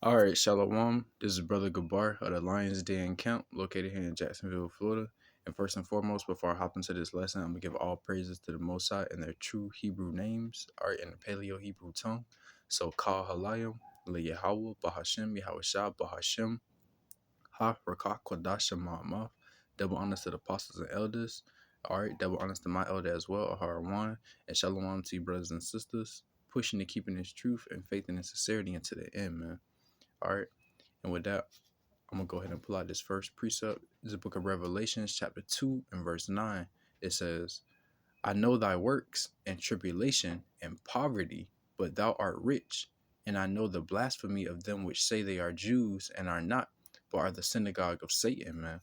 All right, Shalom. This is Brother Gabar of the Lions Den Camp, located here in Jacksonville, Florida. And first and foremost, before I hop into this lesson, I'm going to give all praises to the Most High and their true Hebrew names, all right, in the Paleo Hebrew tongue. So, Kal Halayim, Le Yahweh, Bahashem, Yahweh Bahashem, Ha, Rakah, Kodash, Ma'amah. Double honors to the apostles and elders. All right, double honors to my elder as well, Aharawan. And Shalom to you, brothers and sisters, pushing and keeping His truth and faith and sincerity into the end, man. All right. And with that, I'm going to go ahead and pull out this first precept. This is the book of Revelations, chapter 2 and verse 9. It says, I know thy works and tribulation and poverty, but thou art rich. And I know the blasphemy of them which say they are Jews and are not, but are the synagogue of Satan, man.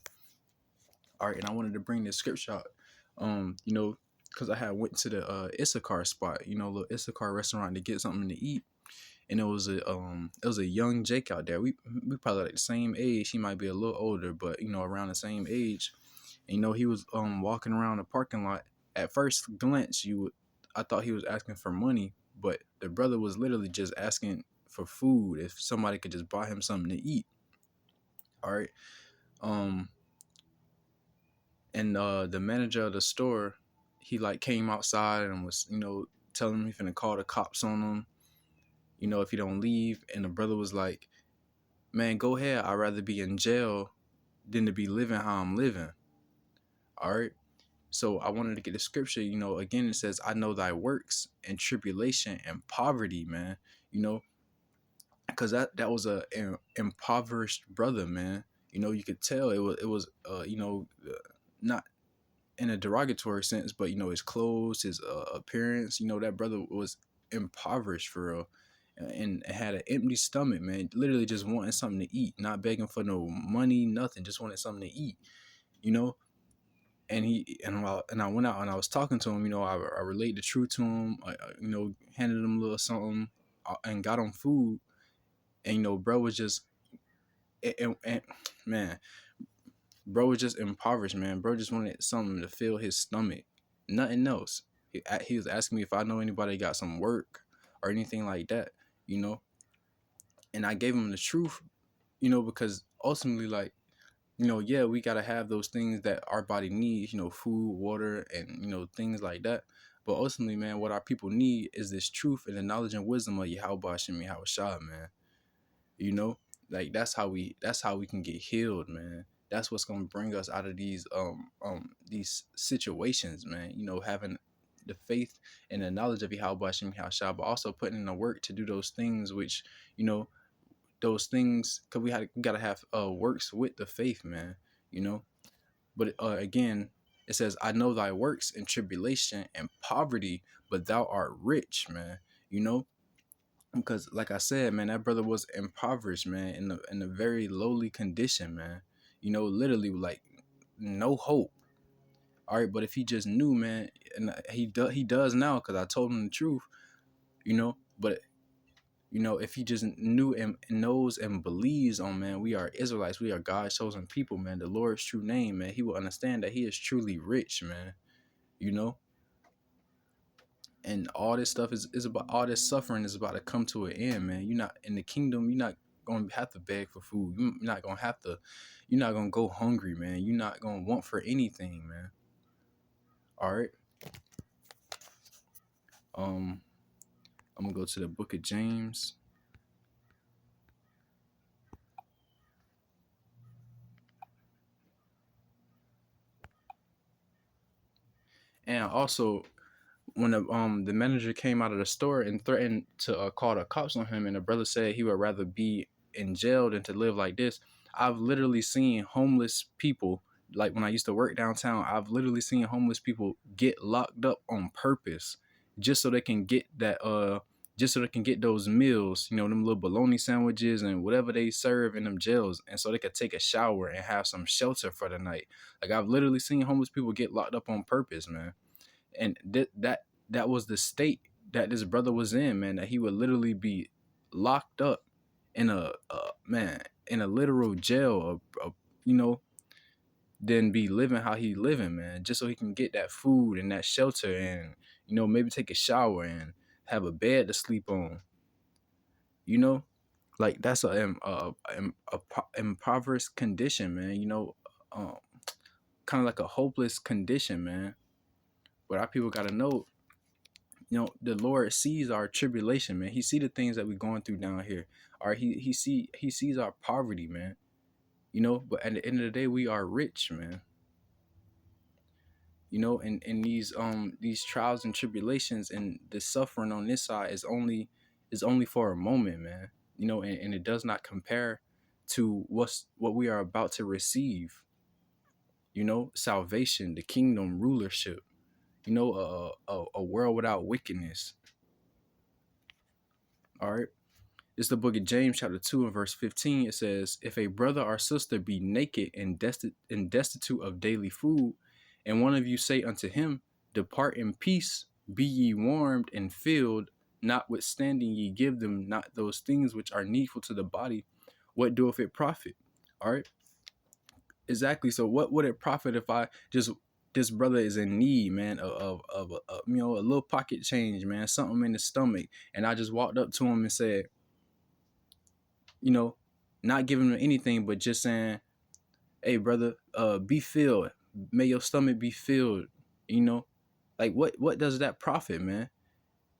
All right, and I wanted to bring this scripture out, because I had went to the Issachar spot, little Issachar restaurant to get something to eat. And it was a young Jake out there. We probably like the same age. He might be a little older, but around the same age. And, he was walking around the parking lot. At first glance, I thought he was asking for money, but the brother was literally just asking for food. If somebody could just buy him something to eat. All right. And the manager of the store, he like came outside and was telling him he's finna call the cops on him. If he don't leave. And the brother was like, man, go ahead. I'd rather be in jail than to be living how I'm living. All right. So I wanted to get the scripture, again, it says, I know thy works and tribulation and poverty, man, because that was an impoverished brother, man. You could tell it was not in a derogatory sense, but, his clothes, his appearance, that brother was impoverished for real. And had an empty stomach, man, literally just wanting something to eat, not begging for no money, nothing, just wanted something to eat, and I went out and I was talking to him, I relayed the truth to him, handed him a little something, and got him food. And, bro was just, and man, bro was just impoverished, man. Bro just wanted something to fill his stomach, nothing else. He was asking me if I know anybody got some work or anything like that, and I gave him the truth, because ultimately, like, yeah, we got to have those things that our body needs, food, water, and, things like that. But ultimately, man, what our people need is this truth and the knowledge and wisdom of Yahweh Hashem Yahweh Shah, man. Like that's how we can get healed, man. That's what's gonna bring us out of these situations, man. Having the faith and the knowledge of Yahweh Hashem Yahweh Shah, but also putting in the work to do those things which, those things, because we gotta have works with the faith, man. But again, it says, I know thy works in tribulation and poverty, but thou art rich, man. Because like I said, man, that brother was impoverished, man, in a very lowly condition, man. Literally like no hope. All right, but if he just knew, man, and he does now, because I told him the truth, but if he just knew and knows and believes on, man, we are Israelites, we are God's chosen people, man, the Lord's true name, man, he will understand that he is truly rich, man, and all this stuff is about, all this suffering is about to come to an end, man. You're not in the kingdom, you're not going to have to beg for food. You're not going to go hungry, man. You're not going to want for anything, man. All right. I'm going to go to the book of James. And also, when the manager came out of the store and threatened to call the cops on him, and the brother said he would rather be in jail than to live like this, I've literally seen homeless people, like when I used to work downtown, I've literally seen homeless people get locked up on purpose just so they can get those meals, them little bologna sandwiches and whatever they serve in them jails, and so they could take a shower and have some shelter for the night. Like, I've literally seen homeless people get locked up on purpose, man. And that was the state that this brother was in, man, that he would literally be locked up in a literal jail, then be living how he living, man, just so he can get that food and that shelter and, maybe take a shower and have a bed to sleep on, Like that's impoverished condition, man. Um, kind of like a hopeless condition, man. But our people got to know, the Lord sees our tribulation, man. He see the things that we're going through down here. Or he sees our poverty, man. But at the end of the day, we are rich, man. And these trials and tribulations and the suffering on this side is only for a moment, man. And it does not compare to what we are about to receive. Salvation, the kingdom, rulership. A world without wickedness. All right. It's the book of James, chapter 2, and verse 15. It says, if a brother or sister be naked and destitute of daily food, and one of you say unto him, depart in peace, be ye warmed and filled, notwithstanding ye give them not those things which are needful to the body, what doeth it profit? All right. Exactly. So what would it profit if I just this brother is in need, man, of a little pocket change, man, something in his stomach, and I just walked up to him and said, you know, not giving him anything, but just saying, hey brother, be filled. May your stomach be filled, you know? Like what does that profit, man?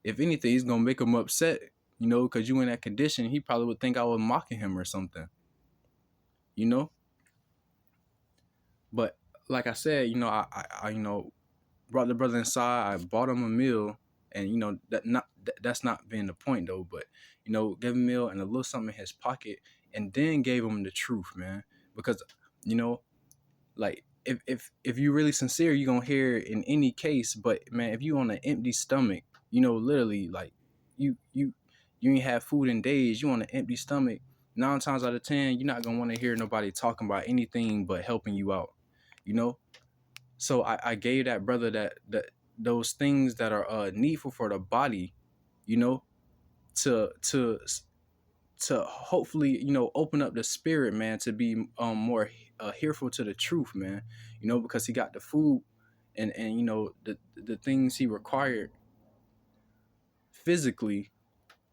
If anything, he's gonna make him upset, because you in that condition, he probably would think I was mocking him or something, you know? But like I said, brought the brother inside, I bought him a meal, and that's not being the point though, but gave him a meal and a little something in his pocket, and then gave him the truth, man. Because you know like if you really sincere, you're gonna hear it in any case. But man, if you on an empty stomach, literally, like you ain't have food in days, you on an empty stomach, 9 times out of 10 you're not gonna want to hear nobody talking about anything but helping you out, you know so I gave that brother that those things that are needful for the body, you know to to to hopefully open up the spirit, man, to be more hearful to the truth, man. Because he got the food and the things he required physically,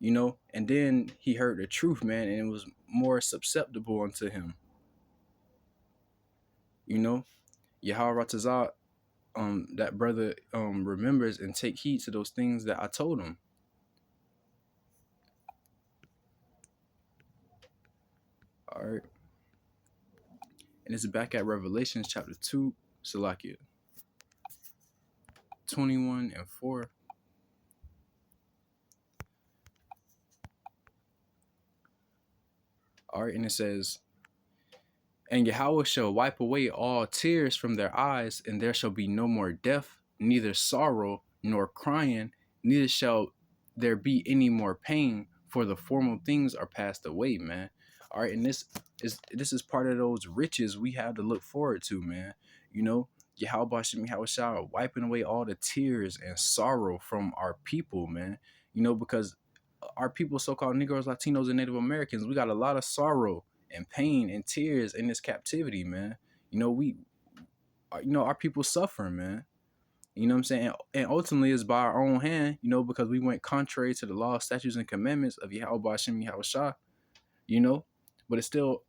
and then he heard the truth, man, and it was more susceptible unto him. Yahweh Ratazah, that brother remembers and take heed to those things that I told him. All right. And it's back at Revelations chapter 2, Salakia 21 and 4. All right, and it says, and Yahweh shall wipe away all tears from their eyes, and there shall be no more death, neither sorrow nor crying, neither shall there be any more pain, for the former things are passed away, man. All right, and this is part of those riches we have to look forward to, man. Yahweh Shah wiping away all the tears and sorrow from our people, man. Because our people, so-called Negroes, Latinos, and Native Americans, we got a lot of sorrow and pain and tears in this captivity, man. Our people suffering, man. You know what I'm saying? And ultimately it's by our own hand, because we went contrary to the law, statutes, and commandments of Yahweh Hashem Yahweh Shah, but it's still,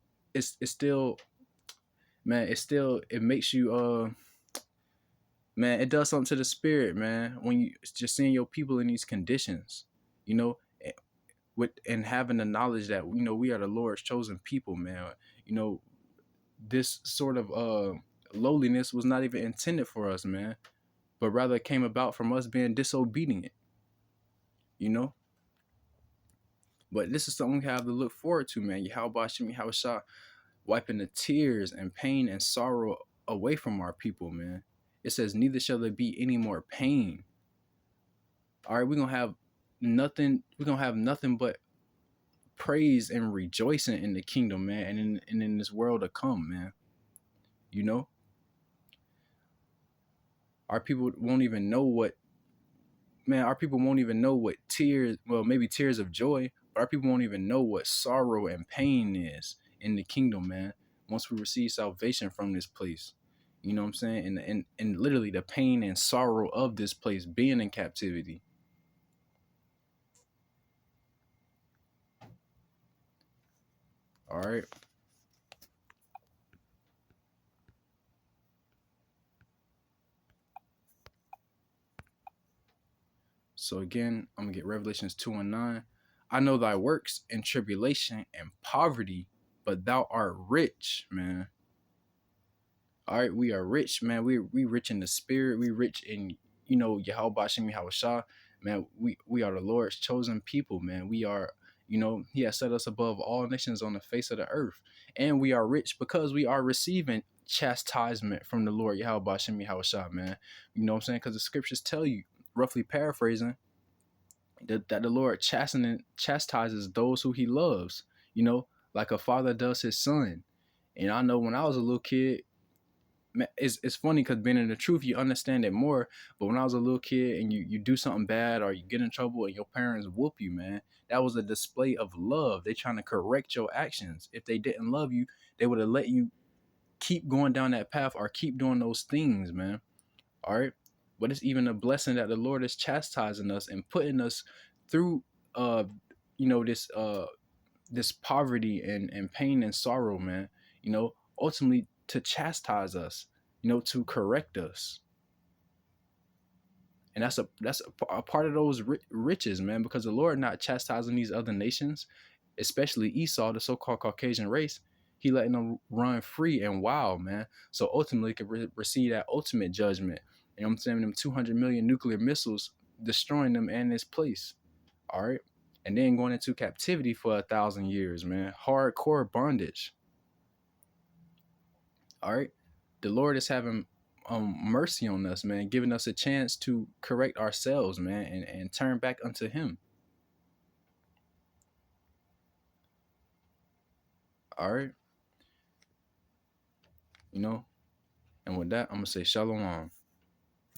man, it makes you, man, it does something to the spirit, man, when you just seeing your people in these conditions, you know, and having the knowledge that we are the Lord's chosen people, man. This sort of lowliness was not even intended for us, man, but rather came about from us being disobedient, you know. But this is something we have to look forward to, man. Yahweh Shemi Hawashah wiping the tears and pain and sorrow away from our people, man. It says, neither shall there be any more pain. All right, we're gonna have nothing but praise and rejoicing in the kingdom, man, and in this world to come, man. Our people won't even know what, man, our people won't even know what tears, well, maybe tears of joy, but our people won't even know what sorrow and pain is in the kingdom, man, once we receive salvation from this place. You know what I'm saying? And literally the pain and sorrow of this place being in captivity. All right. So again, I'm gonna get Revelations 2 and 9. I know thy works and tribulation and poverty, but thou art rich, man. All right, we are rich, man. We rich in the spirit. We rich in, Yahweh Shem Shah. Man, we are the Lord's chosen people, man. We are, He has set us above all nations on the face of the earth. And we are rich because we are receiving chastisement from the Lord Yahweh Shem Shah, man. You know what I'm saying? Because the scriptures tell you, roughly paraphrasing, that the Lord chastises those who he loves, like a father does his son. And I know when I was a little kid, it's funny because being in the truth, you understand it more. But when I was a little kid and you do something bad or you get in trouble and your parents whoop you, man, that was a display of love. They trying to correct your actions. If they didn't love you, they would have let you keep going down that path or keep doing those things, man. All right. But it's even a blessing that the Lord is chastising us and putting us through uh this poverty and pain and sorrow, man, ultimately to chastise us, to correct us. And that's a part of those riches, man, because the Lord not chastising these other nations, especially Esau, the so-called Caucasian race. He letting them run free and wild, man. So ultimately could receive that ultimate judgment. You know what I'm saying? Them 200 million nuclear missiles destroying them and this place. All right. And then going into captivity for 1,000 years, man. Hardcore bondage. All right. The Lord is having mercy on us, man, giving us a chance to correct ourselves, man, and turn back unto him. All right. And with that, I'm gonna say shalom.